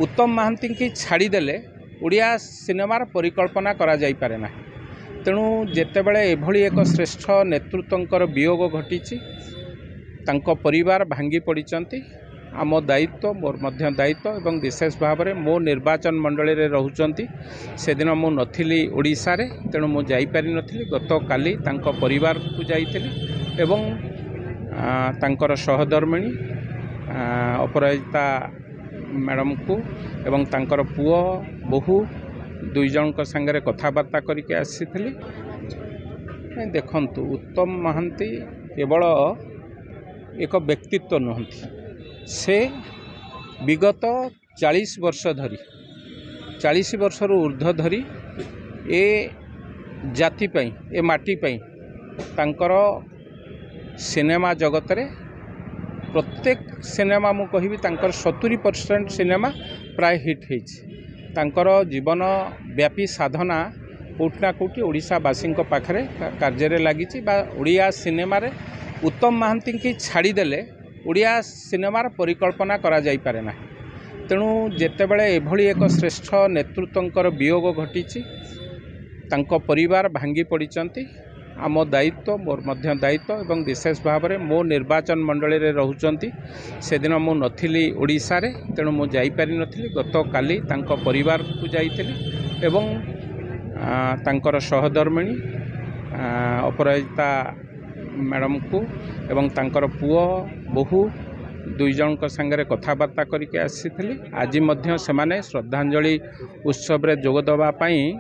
उत्तम महांती की छाड़देले ओडिया सिनेमार परिकल्पना करा जाई पारे ना। तेणु जेतेबेले एभली एक श्रेष्ठ नेतृत्वंकर वियोग घटी परिवार भांगी पड़ती आम दायित्व मोर मध्य दायित्व एवं विशेष भाव में मो निर्वाचन मंडली रे रहउचंती से दिन मु नथिली ओडिशा रे। तेणु मु जाई पारि नथिली। गत काली तांको परिवार को जाइथिली एवं तांकर सहधर्मिणी अपराजिता मैडम को एवं तांकर पुओ बहु दुई जन संगे कथबार्ता करके आसीथिली। देखंतु उत्तम महांती केवल एक व्यक्तित्व नुहंती, से विगत 40 वर्ष धरी 40 वर्ष ऊर्ध्व धरी ए जाति पई ए माटी पई तांकर सिनेमा जगत रे प्रत्येक सिनेमा मु कहिबी तांकर 70% सिनेमा प्राय हिट होइछि। तांकर जीवन व्यापी साधना कोठना कोठी ओडिशावासी पाखरे कार्य लगी बा ओडिया सिनेमा रे उत्तम महांती की छाड़देले ओडिया सिनेमार परिकल्पना करा जाई पारे ना। तेणु जेतेबेले एभली एक श्रेष्ठ नेतृत्वंकर वियोग घटी परिवार भांगी पड़ती आम दायित्व मोर मध्य दायित्व एवं विशेष भाव में मो निर्वाचन मंडली रे रहउचंती से दिन मु नथिली ओडिशा रे। तेणु मु जाई पारि नथिली। गत काली तांको परिवार को जाइथिली एवं तांकर सहधर्मिणी अपराजिता मैडम को एवं तांकर पुओ बहु दुई जन संगे कथबार्ता करके आसीथिली। आज मध्य सेमाने श्रद्धांजलि उत्सव रे जोग दबा पई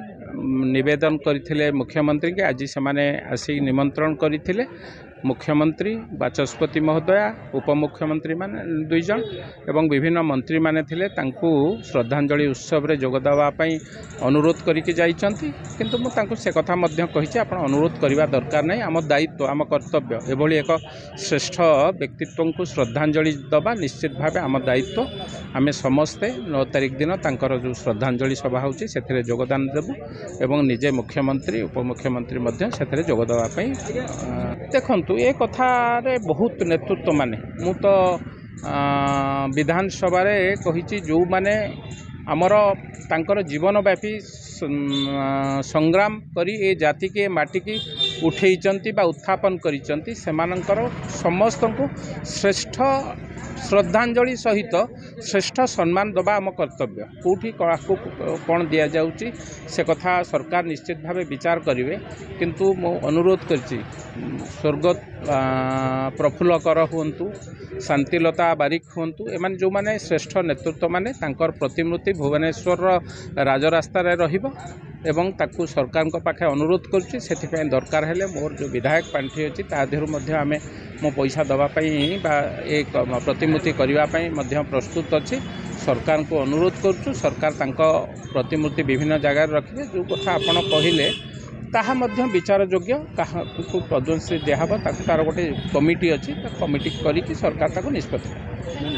निवेदन करथिले मुख्यमंत्री के। आज सेमाने आसी निमंत्रण करथिले। मुख्यमंत्री बाचस्पति महोदया उपमुख्यमंत्री माने दुई जन एवं विभिन्न मंत्री माने थिले तांकू श्रद्धांजलि उत्सव रे जोग दबा पई अनुरोध करके जाइचंती। किंतु मु तांकू से कथा मध्य कहिछि आपण अनुरोध करिवा दरकार नै। आम दायित्व आम कर्तव्य एभली एक श्रेष्ठ व्यक्तित्व को श्रद्धांजलि दबा निश्चित भाव आम दायित्व। आमे समस्ते 9 तारिख दिन तांकर जो श्रद्धांजलि सभा होछि सेथिरे योगदान देबु एवं निजे मुख्यमंत्री उपमुख्यमंत्री मध्य सेथिरे जोग दबा पई देखंतु ए कथा रे बहुत नेतृत्व माने मु तो विधानसभा रे कहिछि जो माने आमर तांकर जीवनव्यापी संग्राम करी ए जाति के माटी की उठेइचंती बा उत्थापन करिचंती सेमानंकर समस्त को श्रेष्ठ श्रद्धांजलि सहित श्रेष्ठ सम्मान दबा आम कर्तव्य। कौटी कौन दि जाउची से कथा सरकार निश्चित भाव विचार करेंगे। किंतु मो अनुरोध करछि स्वर्गत प्रफुल्ल कर हुंतु शांतिलता बारिक हुंतु एमान जो माने श्रेष्ठ नेतृत्व माने तांकर प्रतिमूर्ति भुवनेश्वर राजरास्ता रे रहिबो एवं ताकू सरकार को पाखे अनुरोध करछि। सेथिपय दरकार हेले मोर जो विधायक पांठी अछि ता देहरु मध्य आमे मो पैसा दबा पई बा एक प्रतिमूर्ति करिवा पई मध्य प्रस्तुत अछि। सरकार को अनुरोध करछु सरकार तांको प्रतिमूर्ति विभिन्न जगह रखिबे। जो कथा आपण कहिले ताहा मध्य विचार योग्य काहाकू प्रदर्शन दिया तार गोटे कमिटी अच्छी कमिटी करी सरकार निष्पत्ति।